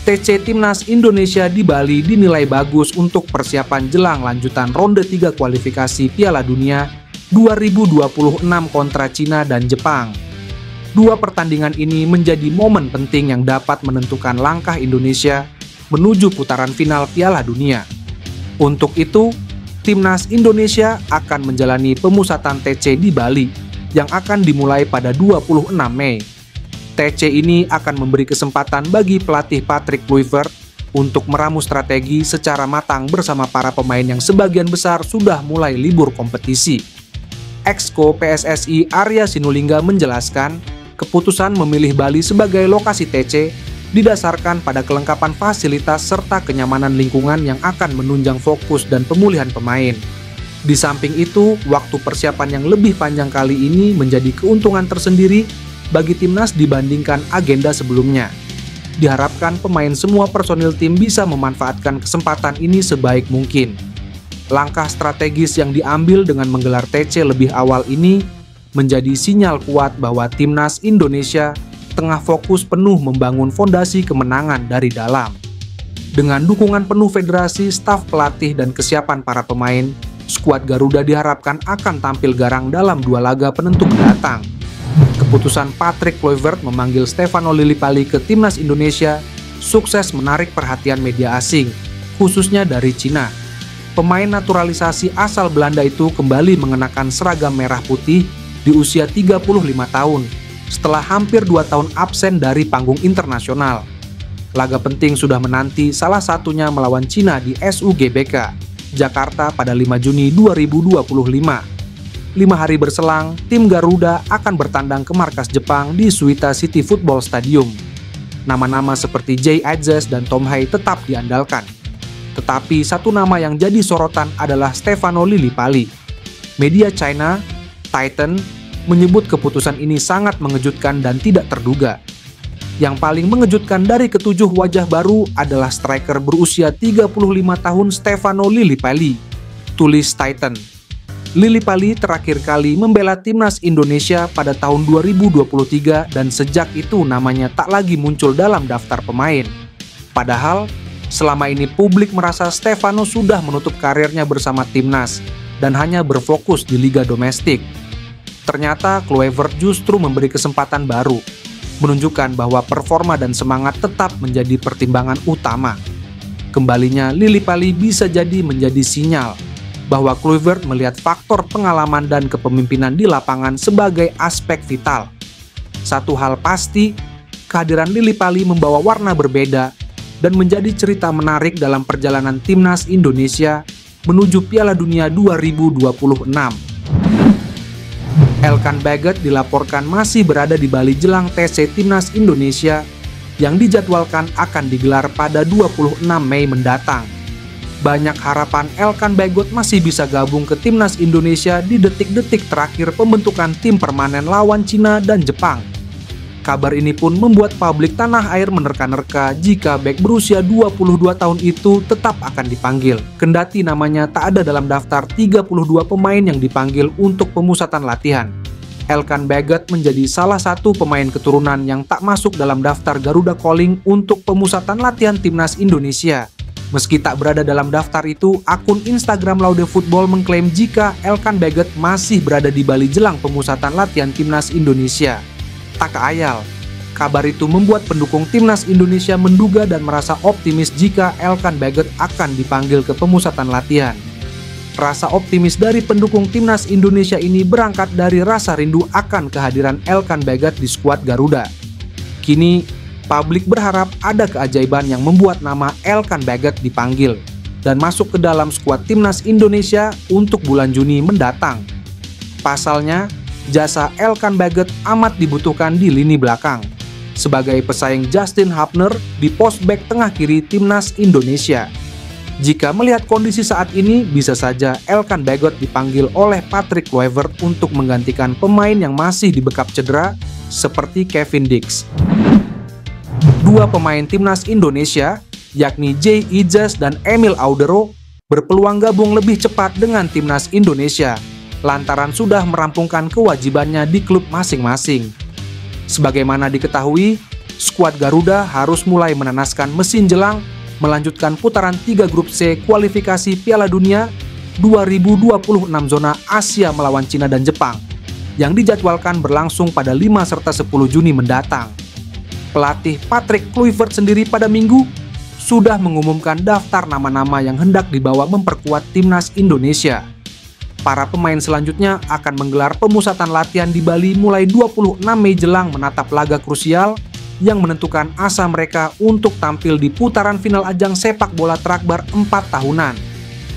TC Timnas Indonesia di Bali dinilai bagus untuk persiapan jelang lanjutan ronde 3 kualifikasi Piala Dunia 2026 kontra Cina dan Jepang. Dua pertandingan ini menjadi momen penting yang dapat menentukan langkah Indonesia menuju putaran final Piala Dunia. Untuk itu, Timnas Indonesia akan menjalani pemusatan TC di Bali yang akan dimulai pada 26 Mei. TC ini akan memberi kesempatan bagi pelatih Patrick Kluivert untuk meramu strategi secara matang bersama para pemain yang sebagian besar sudah mulai libur kompetisi. Exco PSSI Arya Sinulinga menjelaskan, keputusan memilih Bali sebagai lokasi TC didasarkan pada kelengkapan fasilitas serta kenyamanan lingkungan yang akan menunjang fokus dan pemulihan pemain. Di samping itu, waktu persiapan yang lebih panjang kali ini menjadi keuntungan tersendiri bagi timnas dibandingkan agenda sebelumnya. Diharapkan pemain semua personil tim bisa memanfaatkan kesempatan ini sebaik mungkin. Langkah strategis yang diambil dengan menggelar TC lebih awal ini menjadi sinyal kuat bahwa timnas Indonesia tengah fokus penuh membangun fondasi kemenangan dari dalam. Dengan dukungan penuh federasi, staf pelatih, dan kesiapan para pemain, skuad Garuda diharapkan akan tampil garang dalam 2 laga penentu mendatang. Keputusan Patrick Kluivert memanggil Stefano Lillipali ke timnas Indonesia sukses menarik perhatian media asing, khususnya dari Cina. Pemain naturalisasi asal Belanda itu kembali mengenakan seragam merah putih di usia 35 tahun, setelah hampir 2 tahun absen dari panggung internasional. Laga penting sudah menanti, salah satunya melawan Cina di SUGBK, Jakarta pada 5 Juni 2025. 5 hari berselang, tim Garuda akan bertandang ke markas Jepang di Suita City Football Stadium. Nama-nama seperti Jay Adjes dan Tom Hai tetap diandalkan. Tetapi satu nama yang jadi sorotan adalah Stefano Lillipali. Media China, Titan, menyebut keputusan ini sangat mengejutkan dan tidak terduga. Yang paling mengejutkan dari ketujuh wajah baru adalah striker berusia 35 tahun Stefano Lillipali, tulis Titan. Lillipali terakhir kali membela timnas Indonesia pada tahun 2023 dan sejak itu namanya tak lagi muncul dalam daftar pemain. Padahal, selama ini publik merasa Stefano sudah menutup karirnya bersama timnas dan hanya berfokus di liga domestik. Ternyata Kluivert justru memberi kesempatan baru, menunjukkan bahwa performa dan semangat tetap menjadi pertimbangan utama. Kembalinya Lillipali bisa jadi menjadi sinyal bahwa Kluivert melihat faktor pengalaman dan kepemimpinan di lapangan sebagai aspek vital. Satu hal pasti, kehadiran Lillipali membawa warna berbeda dan menjadi cerita menarik dalam perjalanan timnas Indonesia menuju Piala Dunia 2026. Elkan Baggett dilaporkan masih berada di Bali jelang TC Timnas Indonesia yang dijadwalkan akan digelar pada 26 Mei mendatang. Banyak harapan Elkan Baggett masih bisa gabung ke timnas Indonesia di detik-detik terakhir pembentukan tim permanen lawan Cina dan Jepang. Kabar ini pun membuat publik tanah air menerka-nerka jika bek berusia 22 tahun itu tetap akan dipanggil, kendati namanya tak ada dalam daftar 32 pemain yang dipanggil untuk pemusatan latihan. Elkan Baggett menjadi salah satu pemain keturunan yang tak masuk dalam daftar Garuda Calling untuk pemusatan latihan timnas Indonesia. Meski tak berada dalam daftar itu, akun Instagram Laude Football mengklaim jika Elkan Baggett masih berada di Bali jelang pemusatan latihan timnas Indonesia. Tak keayal, kabar itu membuat pendukung timnas Indonesia menduga dan merasa optimis jika Elkan Baggett akan dipanggil ke pemusatan latihan. Rasa optimis dari pendukung timnas Indonesia ini berangkat dari rasa rindu akan kehadiran Elkan Baggett di skuad Garuda. Kini, publik berharap ada keajaiban yang membuat nama Elkan Baggett dipanggil dan masuk ke dalam skuad timnas Indonesia untuk bulan Juni mendatang. Pasalnya, jasa Elkan Baggett amat dibutuhkan di lini belakang sebagai pesaing Justin Hapner di pos bek tengah kiri timnas Indonesia. Jika melihat kondisi saat ini, bisa saja Elkan Baggett dipanggil oleh Patrick Kluivert untuk menggantikan pemain yang masih dibekap cedera seperti Kevin Dix. Dua pemain timnas Indonesia, yakni Jay Adjes dan Emil Audero, berpeluang gabung lebih cepat dengan timnas Indonesia, lantaran sudah merampungkan kewajibannya di klub masing-masing. Sebagaimana diketahui, skuad Garuda harus mulai menenaskan mesin jelang melanjutkan putaran 3 grup C kualifikasi Piala Dunia 2026 zona Asia melawan Cina dan Jepang yang dijadwalkan berlangsung pada 5 serta 10 Juni mendatang. Pelatih Patrick Kluivert sendiri pada Minggu sudah mengumumkan daftar nama-nama yang hendak dibawa memperkuat timnas Indonesia. Para pemain selanjutnya akan menggelar pemusatan latihan di Bali mulai 26 Mei jelang menatap laga krusial yang menentukan asa mereka untuk tampil di putaran final ajang sepak bola terakbar 4 tahunan.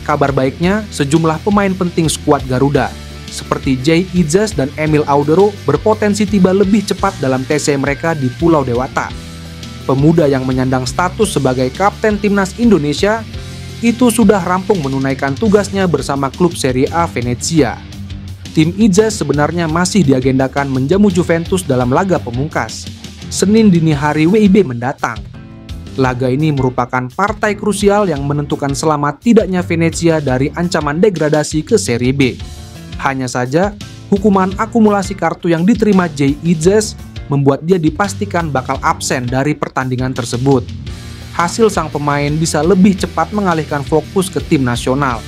Kabar baiknya, sejumlah pemain penting skuad Garuda, seperti Jay Idzas dan Emil Audero berpotensi tiba lebih cepat dalam TC mereka di Pulau Dewata. Pemuda yang menyandang status sebagai kapten timnas Indonesia itu sudah rampung menunaikan tugasnya bersama klub Serie A Venezia. Tim Idzas sebenarnya masih diagendakan menjamu Juventus dalam laga pemungkas, Senin dini hari WIB mendatang. Laga ini merupakan partai krusial yang menentukan selamat tidaknya Venezia dari ancaman degradasi ke Serie B. Hanya saja, hukuman akumulasi kartu yang diterima Jay Idzas membuat dia dipastikan bakal absen dari pertandingan tersebut. Hasil sang pemain bisa lebih cepat mengalihkan fokus ke tim nasional.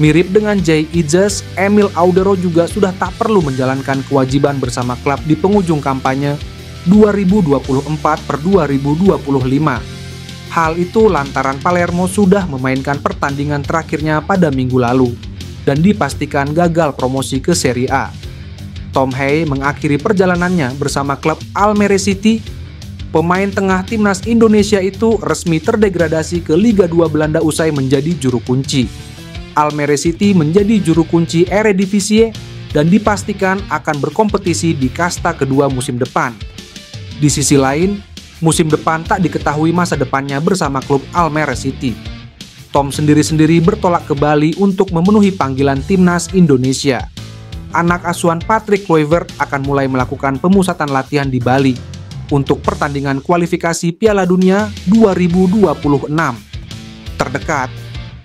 Mirip dengan Jay Idzas, Emil Audero juga sudah tak perlu menjalankan kewajiban bersama klub di penghujung kampanye 2024/2025. Hal itu lantaran Palermo sudah memainkan pertandingan terakhirnya pada minggu lalu dan dipastikan gagal promosi ke Serie A. Tom Hay mengakhiri perjalanannya bersama klub Almere City. Pemain tengah timnas Indonesia itu resmi terdegradasi ke Liga 2 Belanda usai menjadi juru kunci. Almere City menjadi juru kunci Eredivisie dan dipastikan akan berkompetisi di kasta kedua musim depan. Di sisi lain, musim depan tak diketahui masa depannya bersama klub Almere City. Tom sendiri-sendiri bertolak ke Bali untuk memenuhi panggilan timnas Indonesia. Anak asuhan Patrick Kluivert akan mulai melakukan pemusatan latihan di Bali untuk pertandingan kualifikasi Piala Dunia 2026. Terdekat,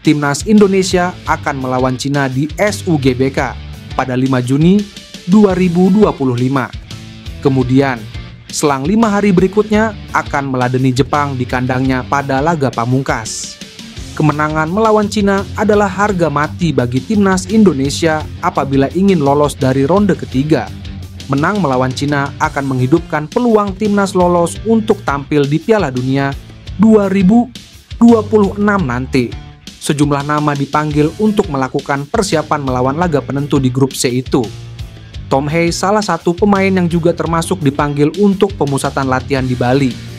timnas Indonesia akan melawan Cina di SUGBK pada 5 Juni 2025. Kemudian, selang 5 hari berikutnya akan meladeni Jepang di kandangnya pada laga pamungkas. Kemenangan melawan Cina adalah harga mati bagi timnas Indonesia apabila ingin lolos dari ronde ketiga. Menang melawan Cina akan menghidupkan peluang timnas lolos untuk tampil di Piala Dunia 2026 nanti. Sejumlah nama dipanggil untuk melakukan persiapan melawan laga penentu di grup C itu. Tom Hay salah satu pemain yang juga termasuk dipanggil untuk pemusatan latihan di Bali.